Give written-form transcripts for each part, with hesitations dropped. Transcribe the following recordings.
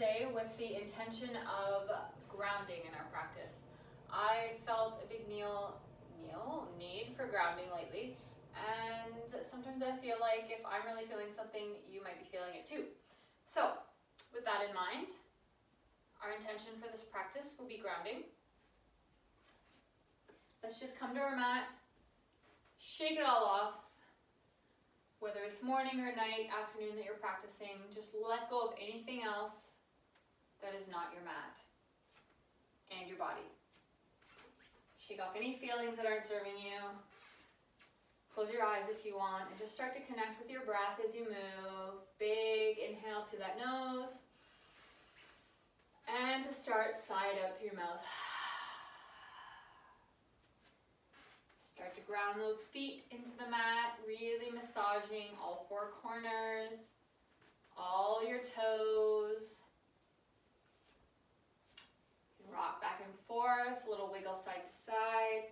today with the intention of grounding in our practice. I felt a big need for grounding lately, and sometimes I feel like if I'm really feeling something, you might be feeling it too. So, with that in mind, our intention for this practice will be grounding. Let's just come to our mat, shake it all off. Whether it's morning or night, afternoon that you're practicing, just let go of anything else that is not your mat and your body. Shake off any feelings that aren't serving you. Close your eyes if you want, and just start to connect with your breath as you move. Big inhales through that nose. And to start, sigh it out through your mouth. Start to ground those feet into the mat, really massaging all four corners, all your toes. You can rock back and forth, a little wiggle side to side.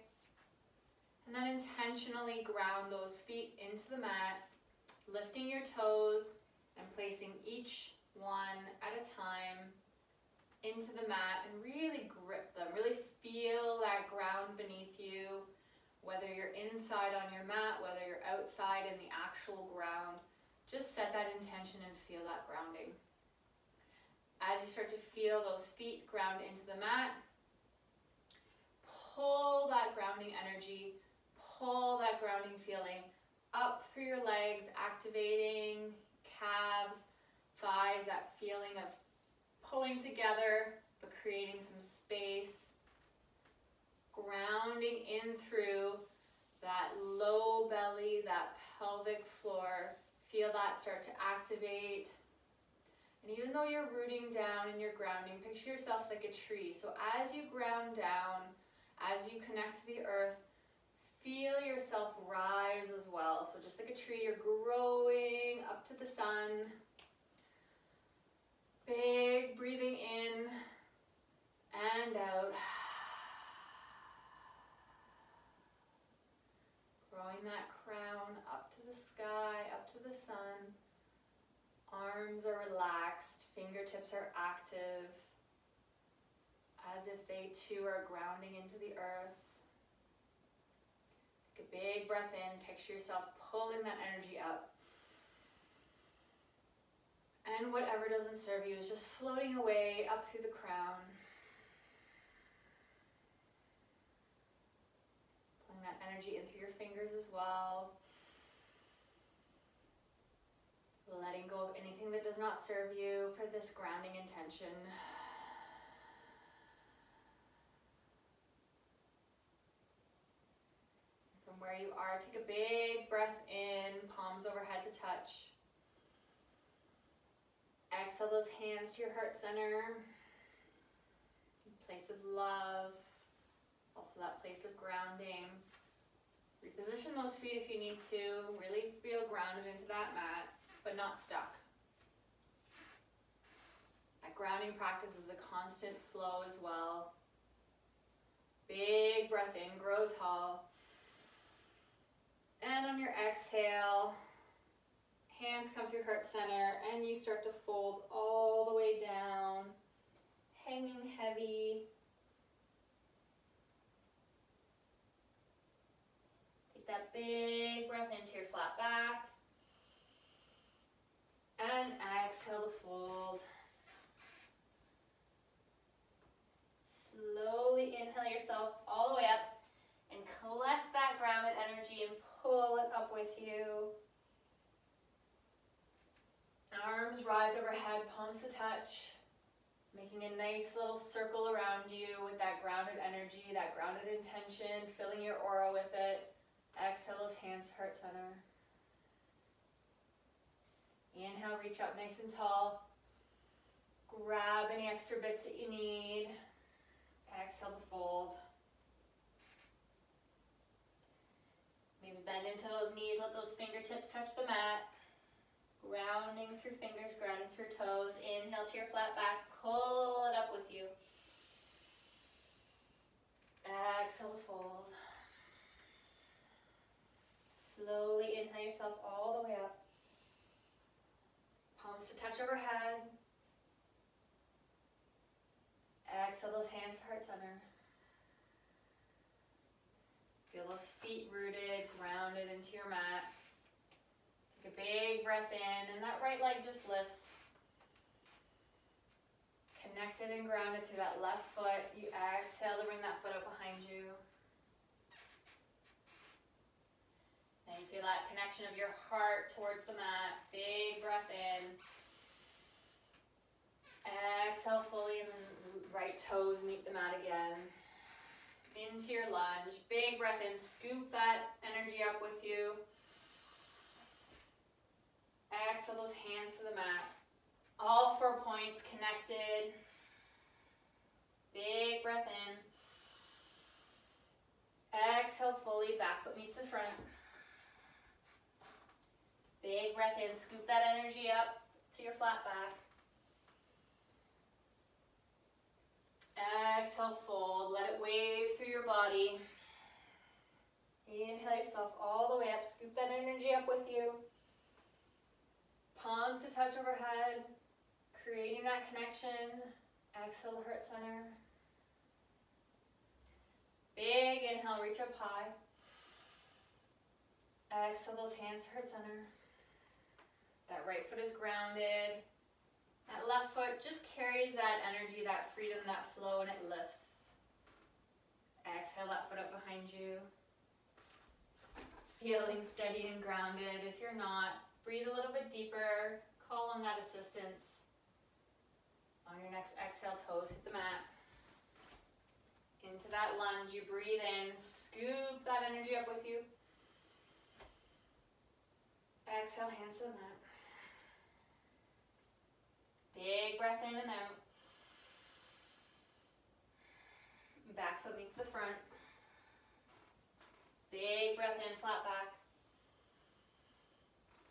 And then intentionally ground those feet into the mat, lifting your toes and placing each one at a time into the mat, and really grip them. Really feel that ground beneath you. Whether you're inside on your mat, whether you're outside in the actual ground, just set that intention and feel that grounding. As you start to feel those feet ground into the mat, pull that grounding energy, pull that grounding feeling up through your legs, activating calves, thighs, that feeling of pulling together, but creating some space. Grounding in through that low belly, that pelvic floor. Feel that start to activate. And even though you're rooting down and you're grounding, picture yourself like a tree. So as you ground down, as you connect to the earth, feel yourself rise as well. So just like a tree, you're growing up to the sun. Big breathing in and out. Growing that crown up to the sky, up to the sun. Arms are relaxed, fingertips are active, as if they too are grounding into the earth. Take a big breath in, picture yourself pulling that energy up. And whatever doesn't serve you is just floating away up through the crown. That energy in through your fingers as well. Letting go of anything that does not serve you for this grounding intention. From where you are, take a big breath in, palms overhead to touch. Exhale those hands to your heart center. Place of love. Also that place of grounding. Reposition those feet if you need to. Really feel grounded into that mat, but not stuck. That grounding practice is a constant flow as well. Big breath in, grow tall. And on your exhale, hands come through heart center, and you start to fold all the way down, hanging heavy. That big breath into your flat back. And exhale to fold. Slowly inhale yourself all the way up and collect that grounded energy and pull it up with you. Arms rise overhead, palms to touch. Making a nice little circle around you with that grounded energy, that grounded intention, filling your aura with it. Exhale those hands to heart center. Inhale, reach up nice and tall. Grab any extra bits that you need. Exhale to fold. Maybe bend into those knees, let those fingertips touch the mat. Grounding through fingers, grounding through toes. Inhale to your flat back, pull it up with you. Exhale to fold. Slowly inhale yourself all the way up. Palms to touch overhead. Exhale those hands to heart center. Feel those feet rooted, grounded into your mat. Take a big breath in, and that right leg just lifts. Connected and grounded through that left foot. You exhale to bring that foot up behind you. And you feel that connection of your heart towards the mat. Big breath in. Exhale fully, and then right toes meet the mat again. Into your lunge. Big breath in. Scoop that energy up with you. Exhale those hands to the mat. All 4 points connected. Big breath in. Exhale fully. Back foot meets the front. Big breath in. Scoop that energy up to your flat back. Exhale, fold. Let it wave through your body. Inhale yourself all the way up. Scoop that energy up with you. Palms to touch overhead, creating that connection. Exhale to heart center. Big inhale, reach up high. Exhale those hands to heart center. That right foot is grounded. That left foot just carries that energy, that freedom, that flow, and it lifts. Exhale that foot up behind you. Feeling steady and grounded. If you're not, breathe a little bit deeper. Call on that assistance. On your next exhale, toes hit the mat. Into that lunge, you breathe in. Scoop that energy up with you. Exhale, hands to the mat. Big breath in and out. Back foot meets the front. Big breath in, flat back.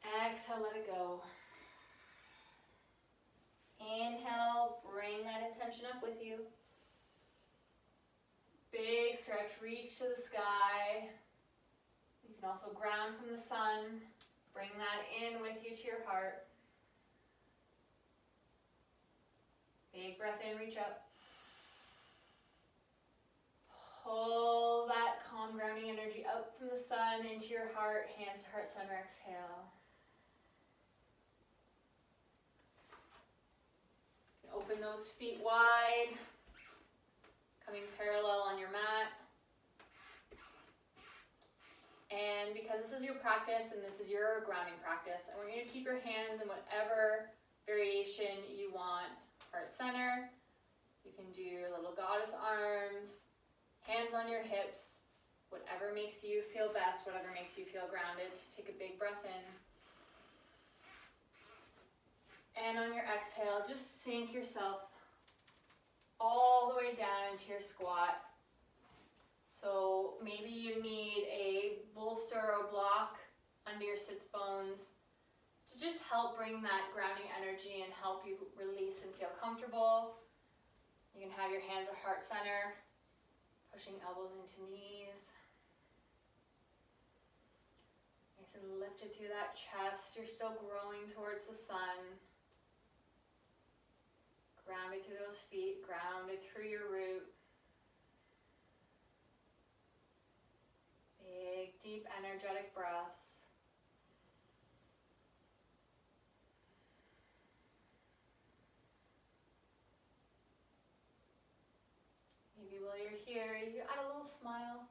Exhale, let it go. Inhale, bring that intention up with you. Big stretch, reach to the sky. You can also ground from the sun. Bring that in with you to your heart. Big breath in, reach up. Pull that calm, grounding energy up from the sun into your heart, hands to heart center, exhale. Open those feet wide, coming parallel on your mat. And because this is your practice and this is your grounding practice, I want you to keep your hands in whatever variation you want. Heart center, you can do little goddess arms, hands on your hips, whatever makes you feel best, whatever makes you feel grounded. Take a big breath in. And on your exhale, just sink yourself all the way down into your squat. So maybe you need a bolster or block under your sits bones to just help bring that grounding energy and help you release and feel comfortable. You can have your hands at heart center, pushing elbows into knees. Nice and lifted through that chest. You're still growing towards the sun. Grounded through those feet, grounded through your root. Big, deep, energetic breaths. Maybe while you're here, you add a little smile.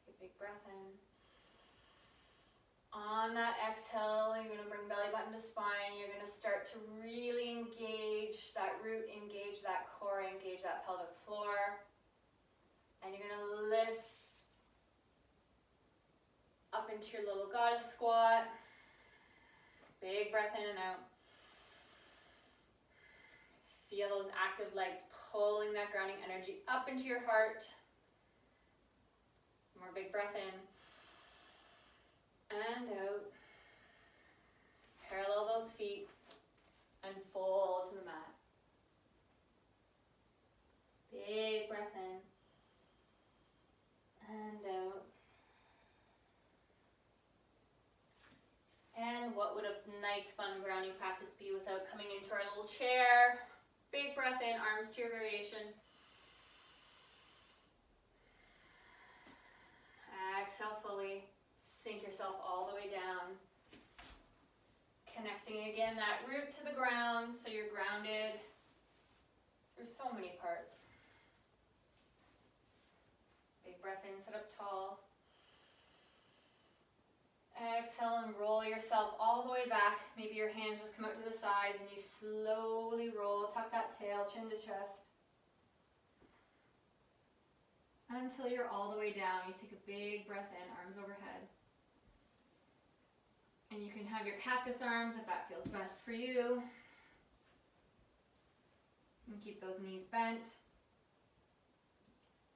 Take a big breath in. On that exhale, you're going to bring belly button to spine. You're going to start to really engage that root, engage that core, engage that pelvic floor. And you're going to lift up into your little goddess squat. Big breath in and out. Feel those active legs pulling that grounding energy up into your heart. More big breath in. And out. Parallel those feet and fold to the mat. Big breath in and out. nice fun grounding practice be without coming into our little chair. Big breath in, arms to your variation. Exhale fully. Sink yourself all the way down. Connecting again that root to the ground so you're grounded through so many parts. Big breath in, sit up tall. Exhale and roll yourself all the way back. Maybe your hands just come out to the sides and you slowly roll. Tuck that tail, chin to chest. Until you're all the way down. You take a big breath in, arms overhead. And you can have your cactus arms if that feels best for you. And keep those knees bent.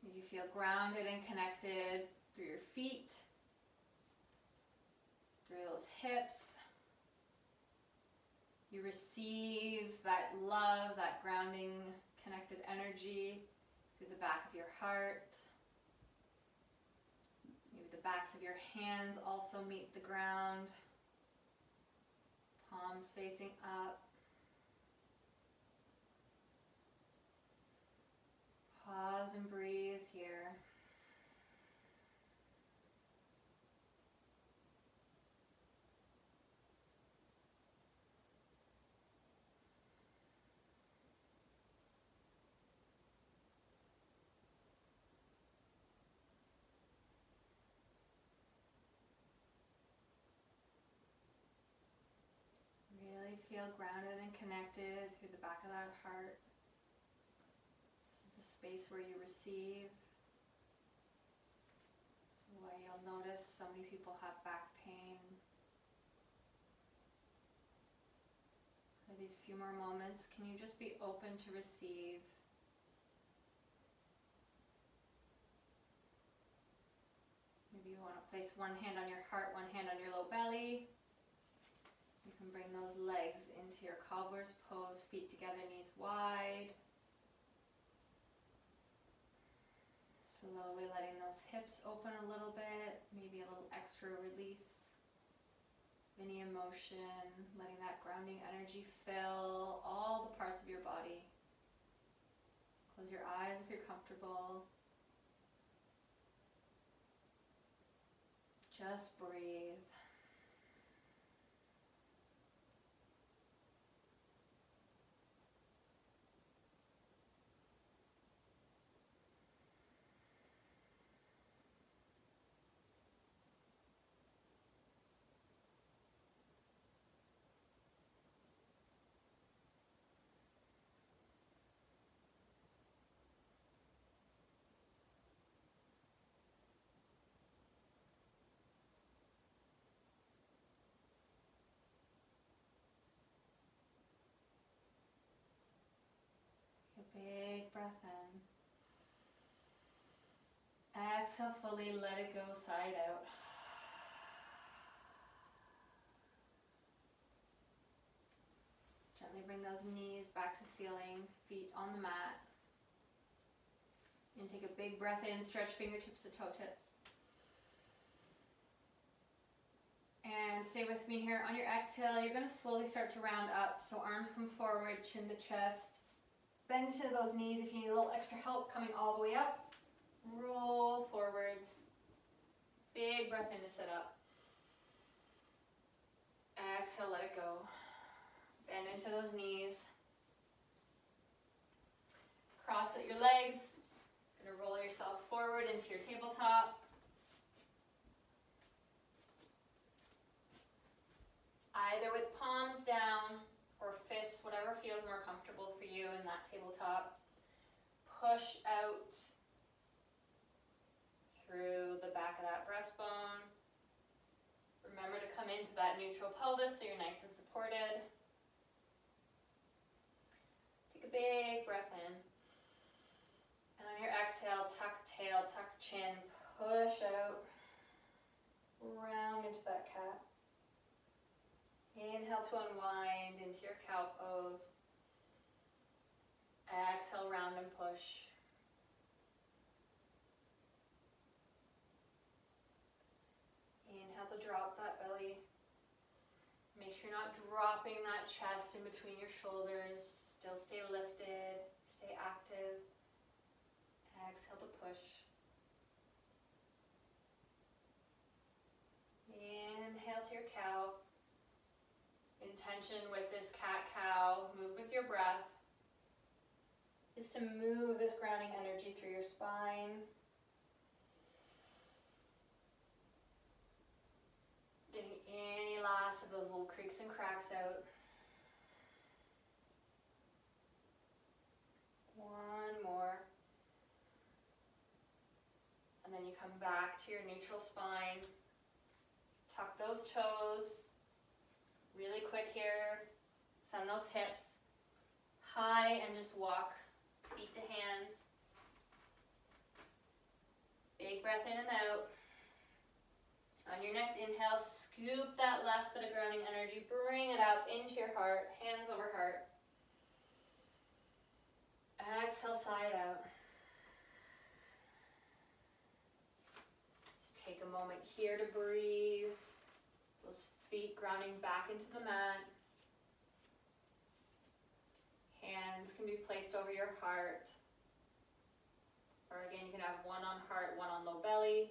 You feel grounded and connected through your feet, through those hips. You receive that love, that grounding, connected energy through the back of your heart. Maybe the backs of your hands also meet the ground. Palms facing up. Pause and breathe here. Really feel grounded and connected through the back of that heart. This is a space where you receive. This is why you'll notice so many people have back pain. For these few more moments, can you just be open to receive? Maybe you want to place one hand on your heart, one hand on your low belly. You can bring those legs into your cobbler's pose, feet together, knees wide. Slowly letting those hips open a little bit, maybe a little extra release of any emotion, letting that grounding energy fill all the parts of your body. Close your eyes if you're comfortable. Just breathe. Big breath in. Exhale fully, let it go side out. Gently bring those knees back to ceiling, feet on the mat. And take a big breath in, stretch fingertips to toe tips. And stay with me here. On your exhale, you're going to slowly start to round up. So arms come forward, chin to chest. Bend to those knees if you need a little extra help coming all the way up. Roll forwards. Big breath in to sit up. Exhale, let it go. Bend into those knees. Cross out your legs. Gonna roll yourself forward into your tabletop. Either with palms down or fists, whatever feels more comfortable for you in that tabletop. Push out through the back of that breastbone. Remember to come into that neutral pelvis so you're nice and supported. Take a big breath in. And on your exhale, tuck tail, tuck chin, push out. Round into that cat. Inhale to unwind into your cow pose. Exhale, round and push. Inhale to drop that belly. Make sure you're not dropping that chest in between your shoulders. Still stay lifted, stay active. Exhale to push. Inhale to your cow. Intention with this cat-cow, move with your breath, is to move this grounding energy through your spine. Getting any last of those little creaks and cracks out. One more. And then you come back to your neutral spine. Tuck those toes. Really quick here. Send those hips high and just walk feet to hands. Big breath in and out. On your next inhale, scoop that last bit of grounding energy, bring it up into your heart, hands over heart. Exhale, sigh it out. Just take a moment here to breathe. Those feet grounding back into the mat. Hands can be placed over your heart. Or again, you can have one on heart, one on low belly.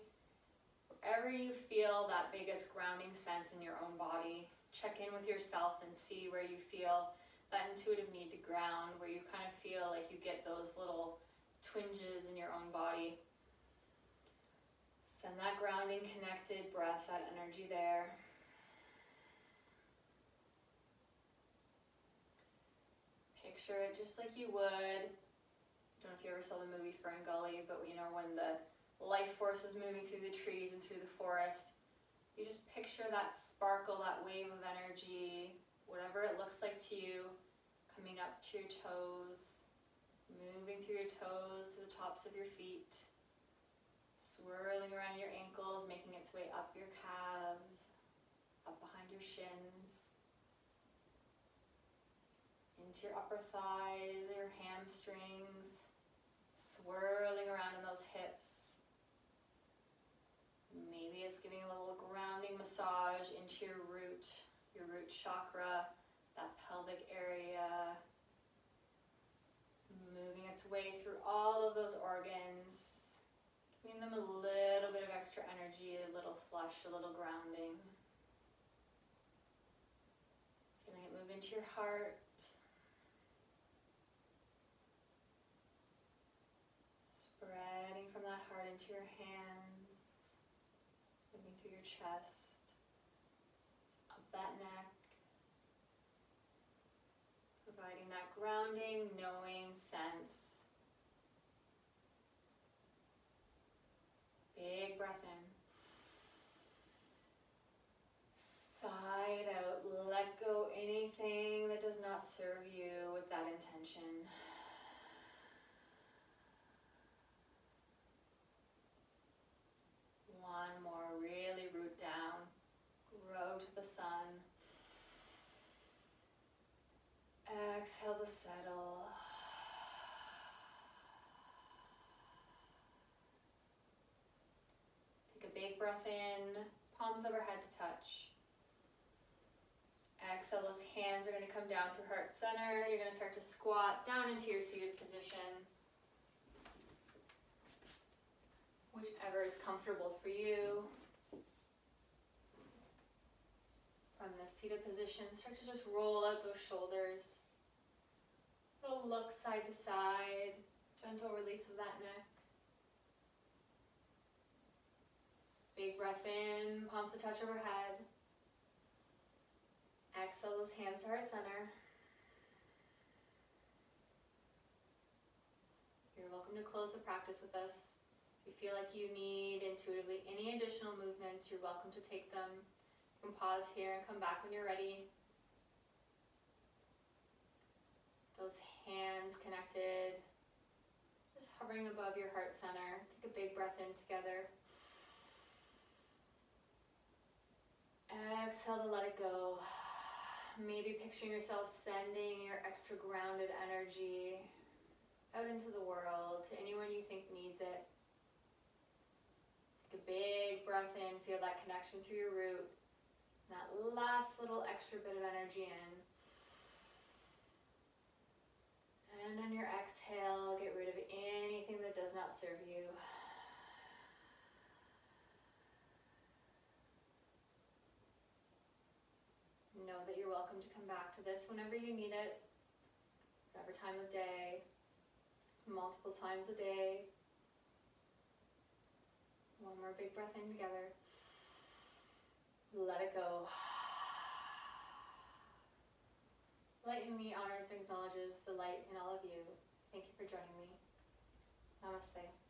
Wherever you feel that biggest grounding sense in your own body, check in with yourself and see where you feel that intuitive need to ground, where you kind of feel like you get those little twinges in your own body. Send that grounding, connected breath, that energy there. Picture it just like you would. I don't know if you ever saw the movie Fern Gully, but you know when the life force is moving through the trees and through the forest, you just picture that sparkle, that wave of energy, whatever it looks like to you, coming up to your toes, moving through your toes to the tops of your feet, swirling around your ankles, making its way up your calves, up behind your shins, into your upper thighs, your hamstrings, swirling around in those hips. Maybe it's giving a little grounding massage into your root chakra, that pelvic area, moving its way through all of those organs, giving them a little bit of extra energy, a little flush, a little grounding. Feeling it move into your heart. Spreading from that heart into your hands, moving through your chest, up that neck, providing that grounding, knowing sense. Big breath in. Sigh it out. Let go anything that does not serve you with that intention. One more, really root down, grow to the sun. Exhale to settle. Take a big breath in, palms overhead to touch. Exhale, those hands are going to come down through heart center. You're going to start to squat down into your seated position. Whichever is comfortable for you. From the seated position, start to just roll out those shoulders. Little look side to side, gentle release of that neck. Big breath in, palms to touch overhead. Exhale those hands to heart center. You're welcome to close the practice with us. If you feel like you need intuitively any additional movements, you're welcome to take them. You can pause here and come back when you're ready. Those hands connected, just hovering above your heart center. Take a big breath in together. Exhale to let it go. Maybe picturing yourself sending your extra grounded energy out into the world, to anyone you think needs it. Take a big breath in, feel that connection through your root. That last little extra bit of energy in. And on your exhale, get rid of anything that does not serve you. Know that you're welcome to come back to this whenever you need it, whatever time of day, multiple times a day. One more big breath in together. Let it go. Light in me honors and acknowledges the light in all of you. Thank you for joining me. Namaste.